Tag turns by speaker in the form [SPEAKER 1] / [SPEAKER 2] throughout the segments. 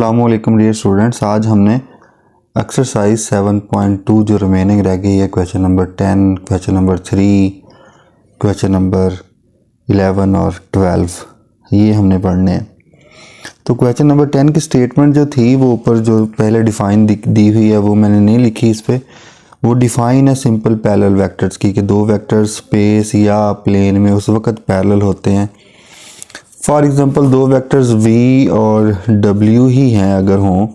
[SPEAKER 1] अस्सलामुअलैकुम dear students, आज हमने एक्सरसाइज 7.2 जो रिमेनिंग रह गई है question number 10, question number 3, question number 11 और 12 ये हमने पढ़ने हैं। तो क्वेश्चन नंबर 10 की स्टेटमेंट जो थी वो ऊपर जो पहले डिफ़ाइन दी हुई है वो मैंने नहीं लिखी इस पर। वो डिफ़ाइन है सिंपल पैरेलल वेक्टर्स की कि दो वेक्टर्स स्पेस या प्लेन में उस वक्त पैरेलल होते हैं। फॉर एग्ज़ाम्पल दो वेक्टर्स v और w ही हैं अगर हों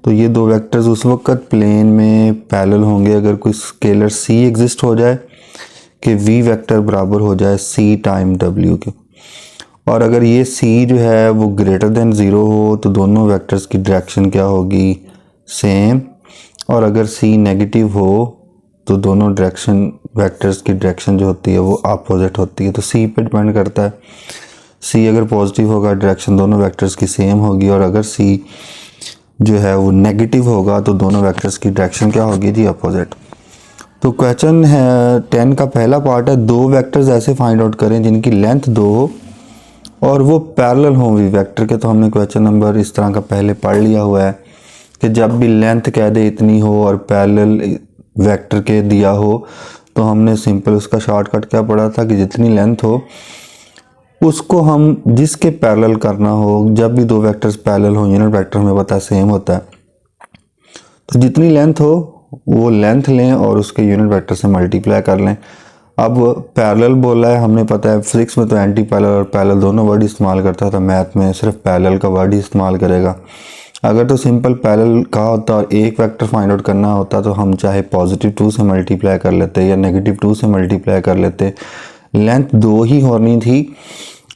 [SPEAKER 1] तो ये दो वेक्टर्स उस वक्त प्लेन में पैरेलल होंगे अगर कोई स्केलर c एग्जिस्ट हो जाए कि v वेक्टर बराबर हो जाए c टाइम w के। और अगर ये c जो है वो ग्रेटर देन ज़ीरो हो तो दोनों वेक्टर्स की डायरेक्शन क्या होगी, सेम। और अगर c नेगेटिव हो तो दोनों डायरेक्शन वेक्टर्स की डायरेक्शन जो होती है वो अपोजिट होती है। तो c पे डिपेंड करता है। c अगर पॉजिटिव होगा डायरेक्शन दोनों वेक्टर्स की सेम होगी, और अगर c जो है वो नेगेटिव होगा तो दोनों वेक्टर्स की डायरेक्शन क्या होगी जी, अपोजिट। तो क्वेश्चन है 10 का पहला पार्ट है, दो वेक्टर्स ऐसे फाइंड आउट करें जिनकी लेंथ 2 हो और वो पैरेलल हों वी वेक्टर के। तो हमने क्वेश्चन नंबर इस तरह का पहले पढ़ लिया हुआ है कि जब भी लेंथ कह दे इतनी हो और पैरेलल वेक्टर के दिया हो तो हमने सिंपल उसका शॉर्टकट क्या पढ़ा था कि जितनी लेंथ हो उसको हम जिसके पैरेलल करना हो, जब भी दो वेक्टर्स पैरेलल हो यूनिट वेक्टर हमें पता है सेम होता है, तो जितनी लेंथ हो वो लेंथ लें और उसके यूनिट वेक्टर से मल्टीप्लाई कर लें। अब पैरेलल बोला है, हमने पता है फिजिक्स में तो एंटी पैरेलल और पैरेलल दोनों वर्ड इस्तेमाल करता था, मैथ में सिर्फ पैरेलल का वर्ड ही इस्तेमाल करेगा। अगर तो सिंपल पैरेलल कहा होता और एक वेक्टर फाइंड आउट करना होता तो हम चाहे पॉजिटिव 2 से मल्टीप्लाई कर लेते या नेगेटिव 2 से मल्टीप्लाई कर लेते। लेंथ 2 ही होनी थी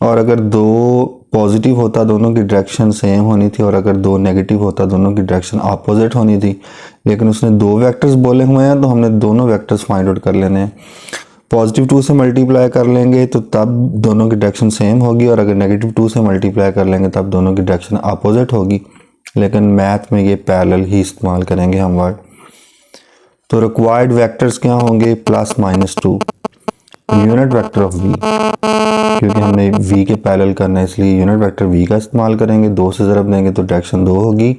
[SPEAKER 1] और अगर 2 पॉजिटिव होता दोनों की डायरेक्शन सेम होनी थी, और अगर 2 नेगेटिव होता दोनों की डायरेक्शन अपोजिट होनी थी। लेकिन उसने दो वेक्टर्स बोले हुए हैं तो हमने दोनों वेक्टर्स फाइंड आउट कर लेने हैं। पॉजिटिव 2 से मल्टीप्लाई कर लेंगे तो तब दोनों की डायरेक्शन सेम होगी, और अगर नेगेटिव 2 से मल्टीप्लाई कर लेंगे तब दोनों की डायरेक्शन अपोजिट होगी। लेकिन मैथ में ये पैरेलल ही इस्तेमाल करेंगे हम वर्ड। तो रिक्वायर्ड वेक्टर्स क्या होंगे, plus minus 2 unit vector of v, क्योंकि हमने v के पैरेलल करना है इसलिए यूनिट वेक्टर v का इस्तेमाल करेंगे। 2 से ज़रब देंगे तो डायरेक्शन 2 होगी,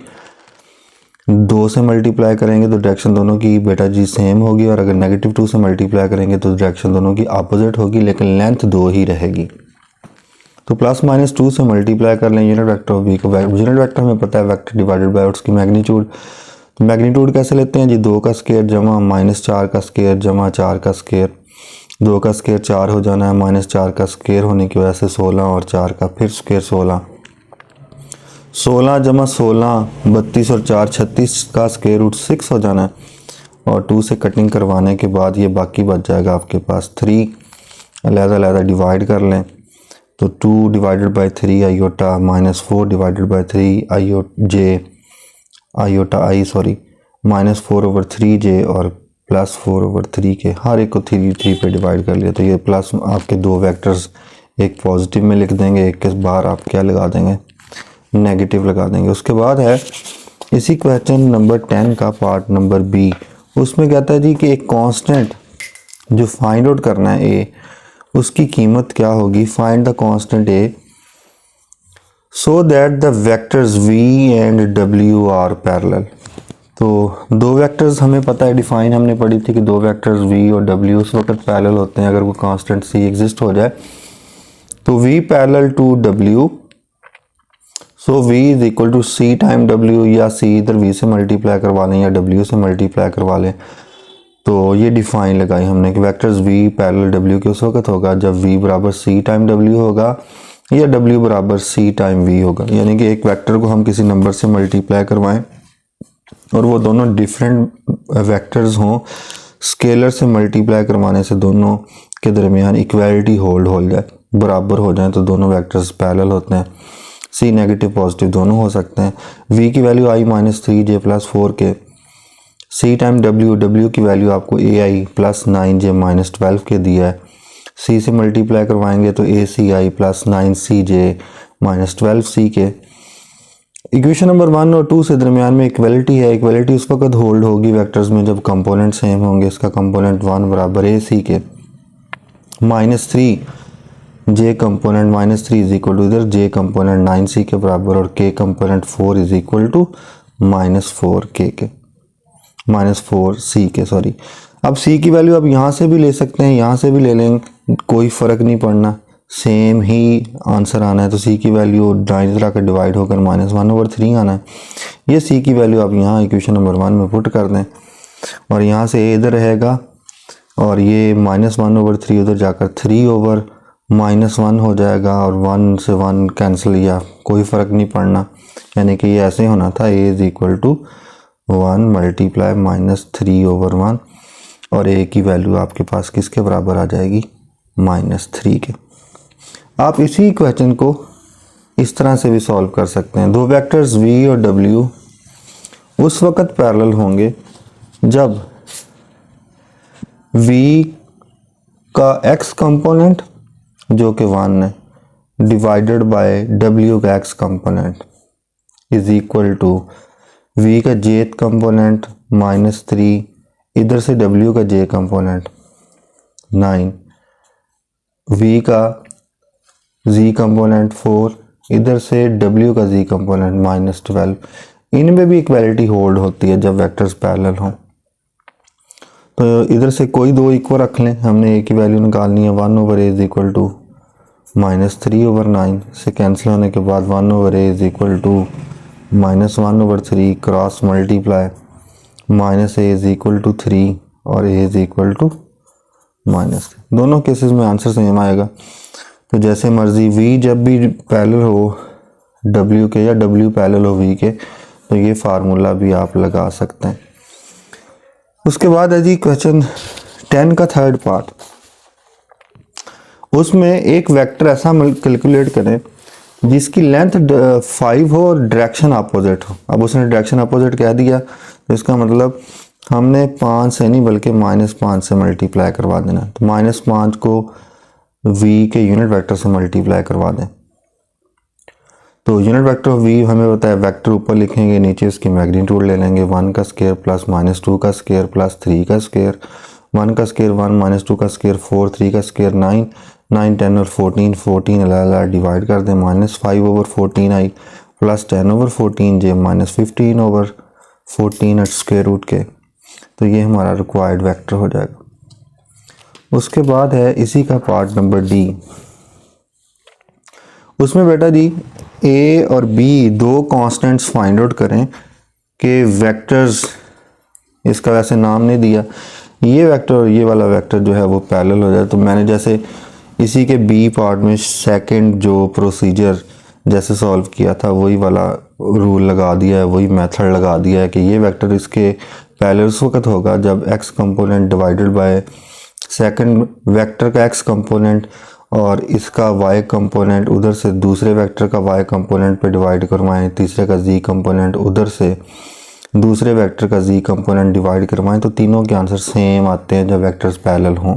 [SPEAKER 1] 2 से मल्टीप्लाई करेंगे तो डायरेक्शन दोनों की बेटा जी सेम होगी, और अगर नेगेटिव 2 से मल्टीप्लाई करेंगे तो डायरेक्शन दोनों की अपोजिट होगी, लेकिन लेंथ 2 ही रहेगी। तो प्लस माइनस 2 से मल्टीप्लाई कर लें यूनिट वेक्टर ऑफ v को। यूनिट वेक्टर हमें पता है वेक्टर डिवाइडेड बाय उसकी मैग्नीट्यूड। तो मैग्नीट्यूड कैसे लेते हैं जी, 2 का स्क्वायर जमा -4 का स्क्वायर जमा 4 का स्क्वायर। 2 का स्क्वायर 4 हो जाना है, -4 का स्क्वायर होने की वजह से 16 और 4 का फिर स्क्वायर 16। 16 जमा 16 32 और 4 36 का स्क्वायर रूट 6 हो जाना है, और 2 से कटिंग करवाने के बाद ये बाकी बच जाएगा आपके पास 3। अलग-अलग डिवाइड कर लें तो 2 divided by 3 iota -4 divided bye 3 iota i -4/3j और +4/3 के हर एक को 3 पे डिवाइड कर लिया। तो ये प्लस आपके दो वेक्टर्स एक पॉजिटिव में लिख देंगे, एक के बाहर आप क्या लगा देंगे, नेगेटिव लगा देंगे। उसके बाद है इसी क्वेश्चन नंबर 10 का पार्ट नंबर बी। उसमें कहता है जी कि एक कांस्टेंट जो फाइंड आउट करना है ए, उसकी कीमत क्या होगी। Find the constant a so that the vectors v and w are parallel. तो दो वेक्टर्स हमें पता है, डिफाइन हमने पढ़ी थी कि दो वेक्टर्स v और w उस वक्त पैरेलल होते हैं अगर वो कांस्टेंट c एग्जिस्ट हो जाए। तो v parallel to w, so v is equal to c time w, या c इधर v से मल्टीप्लाई करवा लें या w से मल्टीप्लाई करवा लें। तो ये डिफाइन लगाई हमने कि वेक्टर्स v पैरेलल w के उस वक्त होगा जब v बराबर c टाइम w होगा या w बराबर c टाइम v होगा। यानी कि एक वेक्टर को हम किसी नंबर से मल्टीप्लाई करवाएं और वो दोनों डिफरेंट वेक्टर्स हों, स्केलर से मल्टीप्लाई करवाने से दोनों के दरमियान इक्वालिटी होल्ड हो जाए, बराबर हो जाए, तो दोनों वेक्टर्स पैरेलल होते हैं। c नेगेटिव पॉजिटिव दोनों हो सकते हैं। v की वैल्यू i -3j + 4 के, c टाइम w की वैल्यू आपको ai + 9j - 12 के दिया है। c से मल्टीप्लाई करवाएंगे तो aci + 9cj - 12c के। इक्वेशन नंबर 1 और 2 से दरमियान में इक्वलिटी है। इक्वलिटी उस वक्त होल्ड होगी वेक्टर्स में जब कंपोनेंट सेम होंगे। इसका कंपोनेंट 1 बराबर ac के, -3 जे कंपोनेंट -3 इज इक्वल टू इधर जे कंपोनेंट 9c के बराबर और के component 4 is equal to -4k के -4c के सॉरी। अब c की वैल्यू आप यहाँ से भी ले सकते हैं, यहाँ से भी ले लेंगे, कोई फ़र्क नहीं पड़ना, सेम ही आंसर आना है। तो c की वैल्यू दाईं तरह का डिवाइड होकर -1/3 आना है। ये c की वैल्यू आप यहाँ इक्वेशन नंबर 1 में पुट कर दें और यहाँ से a इधर रहेगा और ये -1/3 उधर जाकर 3/-1 हो जाएगा और 1 से 1 कैंसिल, या कोई फ़र्क नहीं पड़ना, यानी कि ये ऐसे होना था a is equal to 1 multiply -3/1 और a की वैल्यू आपके पास किसके बराबर आ जाएगी, -3 के। आप इसी क्वेश्चन को इस तरह से भी सॉल्व कर सकते हैं। दो वेक्टर्स v और w उस वक़्त पैरेलल होंगे जब v का x कंपोनेंट जो कि 1 है डिवाइडेड बाय w का x component is equal to v का jth कंपोनेंट -3, इधर से w का j कंपोनेंट 9, v का z कंपोनेंट 4, इधर से w का z कंपोनेंट -12। इनमें भी इक्वालिटी होल्ड होती है जब वेक्टर्स पैरेलल हों। तो इधर से कोई दो इक्वल रख लें, हमने a की वैल्यू निकालनी है 1/a इज इक्वल टू -3/9 से कैंसिल होने के बाद 1/a is equal to -1/3 cross multiply -a is equal to 3 और a इज इक्वल टू -3। दोनों केसेस में आंसर सेम आएगा। तो जैसे मर्जी v जब भी पैरेलल हो w के या w पैरेलल हो v के, तो ये फार्मूला भी आप लगा सकते हैं। उसके बाद है जी क्वेश्चन 10 का थर्ड पार्ट। उसमें एक वेक्टर ऐसा कैलकुलेट करें जिसकी लेंथ 5 हो और डायरेक्शन अपोजिट हो। अब उसने डायरेक्शन अपोजिट कह दिया तो इसका मतलब हमने 5 से नहीं बल्कि -5 से मल्टीप्लाई करवा देना। तो -5 को v के यूनिट वेक्टर से मल्टीप्लाई करवा दें। तो यूनिट वेक्टर ऑफ v हमें पता है, वेक्टर ऊपर लिखेंगे, नीचे उसकी मैग्नीट्यूड ले लेंगे, 1 का स्क्वायर प्लस -2 का स्क्वायर प्लस 3 का स्क्वायर, 1 का स्क्वायर 1 -2 का स्क्वायर 4, 3 का स्क्वायर 9, 9 10 और 14, 14 अलग डिवाइड कर दें, -5/14 आई प्लस 10/14 जे -15/14 एट स्क्वायर रूट के। तो ये हमारा रिक्वायर्ड वेक्टर हो जाएगा। उसके बाद है इसी का पार्ट नंबर डी। उसमें बेटा जी a और b दो कांस्टेंट्स फाइंड आउट करें कि वेक्टर्स, इसका वैसे नाम नहीं दिया, ये वेक्टर और ये वाला वेक्टर जो है वो पैरेलल हो जाए। तो मैंने जैसे इसी के b पार्ट में सेकंड जो प्रोसीजर जैसे सॉल्व किया था वही वाला रूल लगा दिया है, वही मेथड लगा दिया है कि ये वेक्टर इसके पैरेलल उस वक्त होगा जब x component divided by second vector का x कंपोनेंट और इसका y कंपोनेंट उधर से दूसरे वेक्टर का y कंपोनेंट पे डिवाइड करवाएं, तीसरे का z कंपोनेंट उधर से दूसरे वेक्टर का z कंपोनेंट डिवाइड करवाएं। तो तीनों के आंसर सेम आते हैं जब वेक्टर्स पैरेलल हों।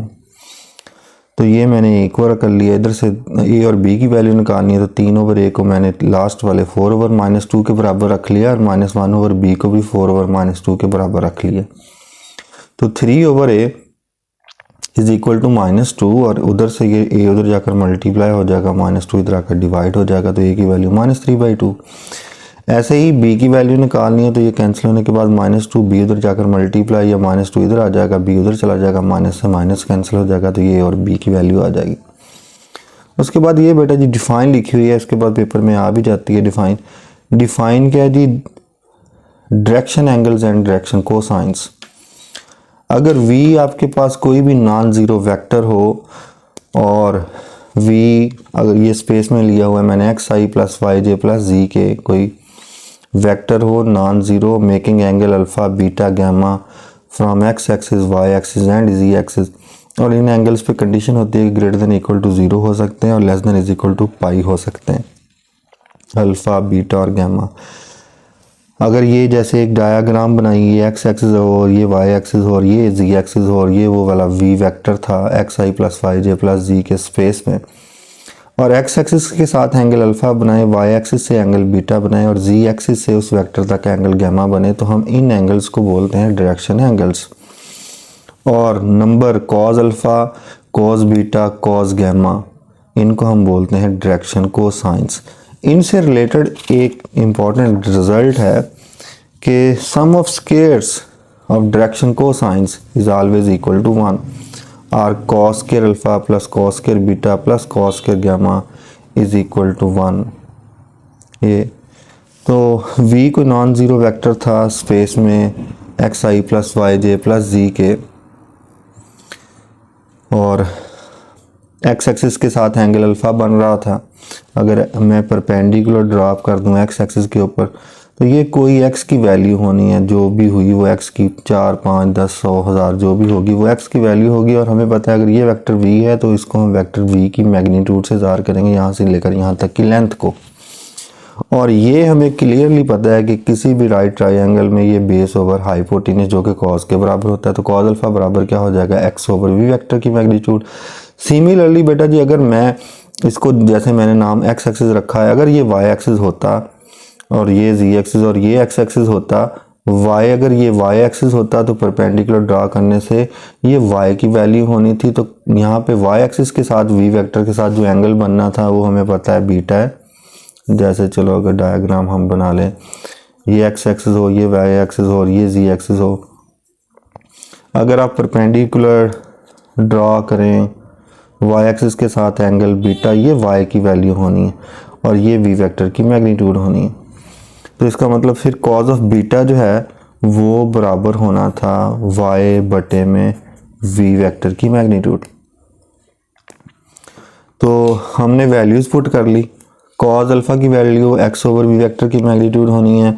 [SPEAKER 1] तो ये मैंने एक और कर लिया। इधर से a और b की वैल्यू निकालनी है, तो 3/a को मैंने लास्ट वाले 4/-2 के बराबर रख लिया और -1/b को भी 4/-2 के बराबर रख लिया। तो 3/a इज इक्वल टू -2 और उधर से ये a उधर जाकर मल्टीप्लाई हो जाएगा, -2 इधर आकर डिवाइड हो जाएगा, तो a की वैल्यू -3/2। ऐसे ही b की वैल्यू निकालनी है, तो ये कैंसिल होने के बाद -2 b उधर जाकर मल्टीप्लाई, या -2 इधर आ जाएगा, b उधर चला जाएगा, माइनस से माइनस कैंसिल हो जाएगा, तो ये और b की वैल्यू आ जाएगी। उसके बाद ये बेटा जी डिफाइन लिखी हुई है, इसके बाद पेपर में आ भी जाती है डिफाइन। डिफाइन क्या है जी, direction angles and direction cosines. अगर v आपके पास कोई भी नॉन ज़ीरो वेक्टर हो और v अगर ये स्पेस में लिया हुआ है मैंने xi plus y j plus जी के कोई वेक्टर हो non zero making angle alpha beta gamma from x axis y axis and z axis, और इन एंगल्स पे कंडीशन होती है कि ग्रेटर देन इक्वल टू 0 हो सकते हैं और less than is equal to pi हो सकते हैं, अल्फ़ा बीटा और गामा। अगर ये जैसे एक डायग्राम बनाई, ये x एक्सिस हो और ये y एक्सिस हो और ये z एक्सिस हो और ये वो वाला v वेक्टर था xi plus y j plus जी के स्पेस में, और x एक्सिस के साथ एंगल अल्फ़ा बनाए, y एक्सिस से एंगल बीटा बनाए और z एक्सिस से उस वेक्टर तक एंगल गामा बने, तो हम इन एंगल्स को बोलते हैं डायरेक्शन एंगल्स। और number cos alpha, cos beta, cos gamma, इनको हम बोलते हैं डायरेक्शन कोसाइंस। इनसे रिलेटेड एक इम्पॉर्टेंट रिजल्ट है कि sum of squares of direction cosines is always equal to 1 और cos square alpha plus cos square beta plus cos square gamma is equal to 1। ये तो v कोई नॉन ज़ीरो वेक्टर था space में x i plus y j plus जी के, और x axis के साथ एंगल अल्फ़ा बन रहा था। अगर मैं परपेंडिकुलर ड्रॉप कर दूं एक्स एक्सिस के ऊपर तो ये कोई एक्स की वैल्यू होनी है, जो भी हुई वो एक्स की 4, 5, 10, 100, 1000 जो भी होगी वो एक्स की वैल्यू होगी। और हमें पता है अगर ये वेक्टर v है तो इसको हम वेक्टर v की मैग्नीट्यूड से ज़ाहिर करेंगे यहाँ से लेकर यहाँ तक की लेंथ को। और ये हमें क्लियरली पता है कि किसी भी राइट ट्राइंगल में ये बेस ओवर हाइपोटेन्यूज जो कि कॉस के बराबर होता है, तो कॉस अल्फा बराबर क्या हो जाएगा, एक्स ओवर वी वेक्टर की मैग्नीट्यूड। सिमिलरली बेटा जी अगर मैं इसको जैसे मैंने नाम एक्स एक्सिस रखा है, अगर ये वाई एक्सिस होता और ये जी एक्सिस और ये एक्स एक्सिस होता, y अगर ये y एक्सिस होता तो परपेंडिकुलर ड्रा करने से ये y की वैल्यू होनी थी। तो यहाँ पे y एक्सिस के साथ v वेक्टर के साथ जो एंगल बनना था वो हमें पता है बीटा है। जैसे चलो अगर डायग्राम हम बना लें, ये x एक्सिस हो, ये y एक्सिस हो और ये z एक्सिस हो, अगर आप परपेंडिकुलर ड्रा करें y एक्सिस के साथ एंगल बीटा, ये y की वैल्यू होनी है और ये v वेक्टर की मैग्नीट्यूड होनी है। तो इसका मतलब फिर कॉज ऑफ बीटा जो है वो बराबर होना था y बटे में v वेक्टर की मैग्नीट्यूड। तो हमने वैल्यूज़ पुट कर ली। कॉज अल्फ़ा की value x over v vector की मैग्नीट्यूड होनी है,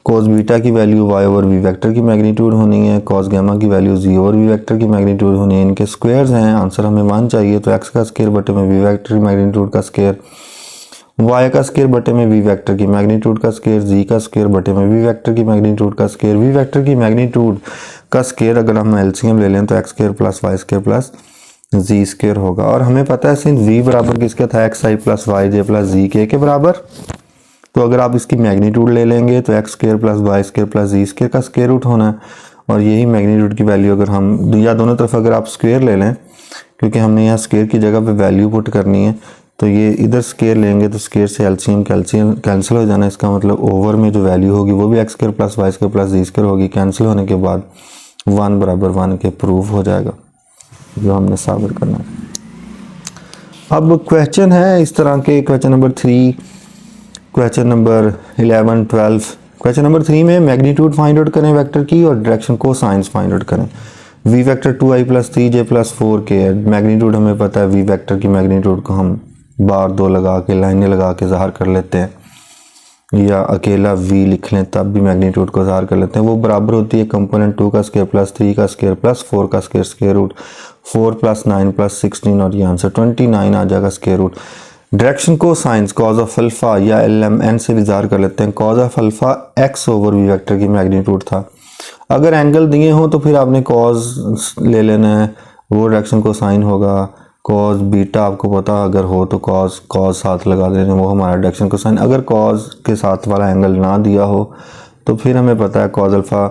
[SPEAKER 1] कॉज बीटा की value y over v vector की मैग्नीट्यूड होनी है, कॉज गामा की value z over v vector की मैग्नीट्यूड होनी है। इनके स्क्वायर्स हैं, आंसर हमें 1 चाहिए तो x का स्क्वायर बटे में v वेक्टर की मैग्नीट्यूड का स्क्वायर, y का स्क्वायर बटे में v वेक्टर की मैग्नीट्यूड का स्क्वायर, z का स्क्वायर बटे में v वेक्टर की मैग्नीट्यूड का स्क्वायर। v वेक्टर की मैग्नीट्यूड का स्क्वायर अगर हम एलसीएम ले लें तो x square plus y square plus z square होगा। और हमें पता है सिंस v बराबर किसका था, x i plus y j plus जी के बराबर। तो अगर आप इसकी मैग्नीट्यूड ले लेंगे तो x square plus y square plus z square का स्क्वायर रूट होना है। और यही मैग्नीट्यूड की वैल्यू अगर हम या दोनों तरफ अगर आप स्क्वायर ले लें, क्योंकि हमने यहाँ स्क्वायर की जगह पे वैल्यू पुट करनी है, तो ये इधर स्क्वायर लेंगे तो स्क्वायर से एलसीएम कैंसिल हो जाना। इसका मतलब ओवर में जो वैल्यू होगी वो भी x square plus y square plus z square होगी। कैंसिल होने के बाद 1 बराबर 1 के प्रूफ हो जाएगा, जो हमने साबित करना है। अब क्वेश्चन है इस तरह के, question number 3, question number 11, 12। Question number 3 में मैग्नीट्यूड फाइंड आउट करें वेक्टर की और डायरेक्शन को साइंस फाइंड आउट करें। v vector 2i plus 3j plus 4k है। मैग्नीट्यूड हमें पता है, v वेक्टर की मैग्नीट्यूड को हम बार 2 लगा के लाइनें लगा के ज़ाहिर कर लेते हैं, या अकेला v लिख लें तब भी मैग्नीट्यूड को ज़ाहिर कर लेते हैं। वो बराबर होती है कंपोनेंट 2 का स्क्वायर प्लस 3 का स्क्वायर प्लस 4 का square, square root 4 plus 9 plus 16 और ये आंसर 29 आ जाएगा square root. Direction cosines cos of alpha या LMN से भी ज़ाहिर कर लेते हैं। Cos of alpha x over v vector की मैग्नीट्यूड था। अगर एंगल दिए हो तो फिर आपने कॉज ले लेना है, वो डायरेक्शन को साइन होगा। कॉज बीटा आपको पता अगर हो तो कॉज साथ लगा देने, वो हमारा डायरेक्शन को साइन। अगर कॉज के साथ वाला एंगल ना दिया हो तो फिर हमें पता है cos alpha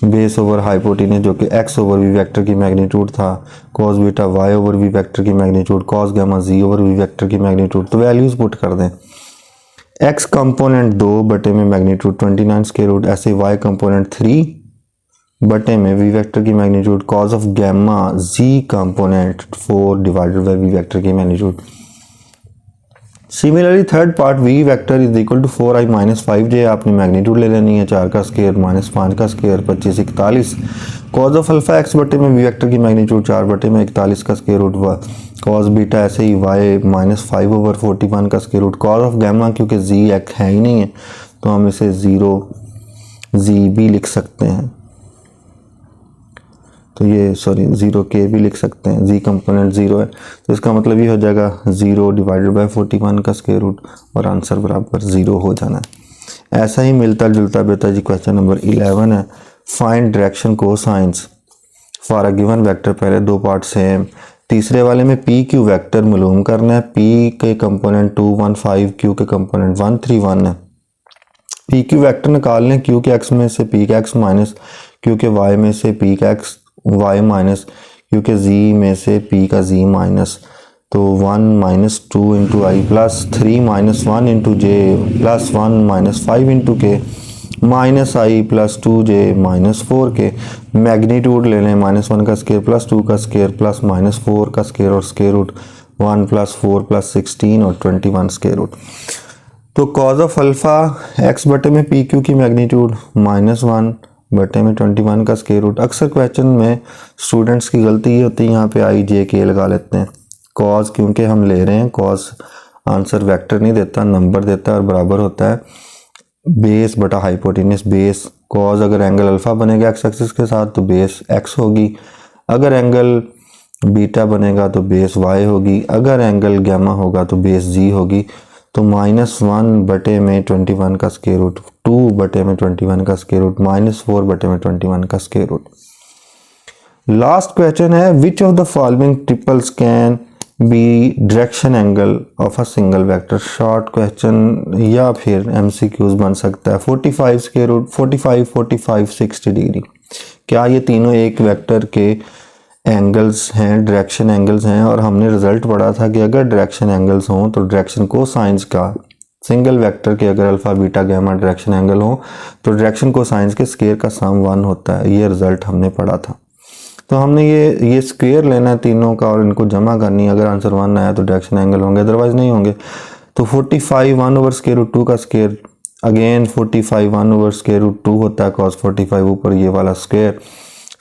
[SPEAKER 1] base over hypotenuse जो कि x ओवर v वेक्टर की मैग्नीट्यूड था, cos beta y over v vector की magnitude, cos gamma z over v vector की मैग्नीट्यूड। तो वैल्यूज पुट कर दें। x कंपोनेंट 2 बटे में मैग्नीट्यूड 29 स्क्वायर रूट, ऐसे y कंपोनेंट 3 बटे में v वेक्टर की magnitude, cos of gamma z component 4 divided by v vector की magnitude. Similarly third part v vector is equal to 4i minus 5j, आपने magnitude ले लेनी है, 4 का स्क्वायर माइनस 5 का square 25 41। Cause of alpha x बटे में v वेक्टर की मैग्नीट्यूड 4 बटे में 41 का स्क्वायर रूट, कॉज बीटा ऐसे ही y माइनस 5 ओवर 41 का square root. Cos of gamma क्योंकि z एक है ही नहीं है तो हम इसे 0 z भी लिख सकते हैं, तो ये 0k भी लिख सकते हैं। z कंपोनेंट 0 है तो इसका मतलब ये हो जाएगा 0 डिवाइडेड बाय 41 का स्क्वायर रूट और आंसर बराबर 0 हो जाना है। ऐसा ही मिलता जुलता बेटा जी क्वेश्चन नंबर 11 है। Find direction cosines for a given vector. पहले 2 पार्ट सेम, तीसरे वाले में पी क्यू वेक्टर मालूम करना है। p के कंपोनेंट 2 1 5, q के कंपोनेंट 1 3 1 है। पी क्यू वेक्टर निकाल लें, q के x में से p का x माइनस q के y में से p का x y माइनस q के z में से p का z माइनस तो 1 minus 2 into i plus 3 minus 1 into j plus 1 minus 5 into k minus i plus 2j minus 4k। Magnitude ले लें -1 का स्केयर प्लस 2 का स्केयर प्लस -4 का स्केयर और स्केयर रूट 1 प्लस 4 प्लस 16 और 21 स्केयर रूट। तो cause of alpha x बटे में पी क्यू की मैग्नीट्यूड -1 बटे में 21 का स्केयर रूट। अक्सर क्वेश्चन में स्टूडेंट्स की गलती ये होती है, यहाँ पे आई जे के लगा लेते हैं। कॉज क्योंकि हम ले रहे हैं, कॉज आंसर वेक्टर नहीं देता, नंबर देता है और बराबर होता है बेस बटा हाइपोटेन्यूस बेस। कॉज अगर एंगल अल्फ़ा बनेगा एक्स एक्सिस के साथ तो बेस x होगी, अगर एंगल बीटा बनेगा तो बेस y होगी, अगर एंगल गैमा होगा तो बेस g होगी। तो -1 बटे में 21 का स्केयर रूट, 2 बटे में 21 का स्केयर रूट, -4 बटे में 21 का स्केयर रूट। लास्ट क्वेश्चन है, which of the following triples can be direction angle of a single vector. Short question या फिर एमसीक्यूज बन सकता है। 45 स्केयर रूट, 45 45 60 डिग्री। क्या ये तीनों एक वेक्टर के एंगल्स हैं, डायरेक्शन एंगल्स हैं? और हमने रिजल्ट पढ़ा था कि अगर डायरेक्शन एंगल्स हों तो डायरेक्शन कोसाइंस का सिंगल वेक्टर के अगर alpha beta gamma direction angle हो तो डायरेक्शन कोसाइंस के स्क्वायर का सम 1 होता है। ये रिजल्ट हमने पढ़ा था। तो हमने ये स्क्वायर लेना है तीनों का और इनको जमा करनी है। अगर आंसर 1 आया तो डायरेक्शन एंगल होंगे, अदरवाइज नहीं होंगे। तो 45 1 ओवर स्क्वायर रूट 2 का square, again 45 1 over square root 2 होता है cos 45 ऊपर ये वाला स्क्वायर,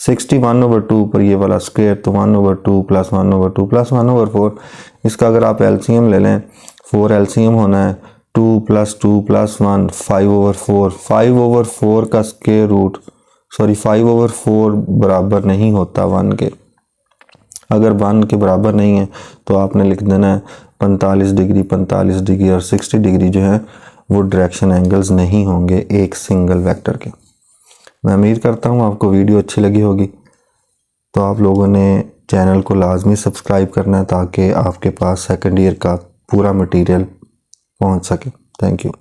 [SPEAKER 1] 60 1 ओवर 2 ऊपर ये वाला स्क्वायर, तो 1 over 2 plus 1 over 2 plus 1 over 4। इसका अगर आप एलसीएम ले लें, 4 एलसीएम होना है, 2 प्लस 2 प्लस 1 5 ओवर 4, 5 ओवर 4 का स्क्वायर रूट, सॉरी 5 ओवर 4 बराबर नहीं होता 1 के। अगर 1 के बराबर नहीं है तो आपने लिख देना है 45 डिग्री, 45 डिग्री और 60 डिग्री जो है वो डायरेक्शन एंगल्स नहीं होंगे एक सिंगल वेक्टर के। मैं उम्मीद करता हूँ आपको वीडियो अच्छी लगी होगी। तो आप लोगों ने चैनल को लाजमी सब्सक्राइब करना है ताकि आपके पास सेकंड ईयर का पूरा मटेरियल पहुँच सके। Thank you.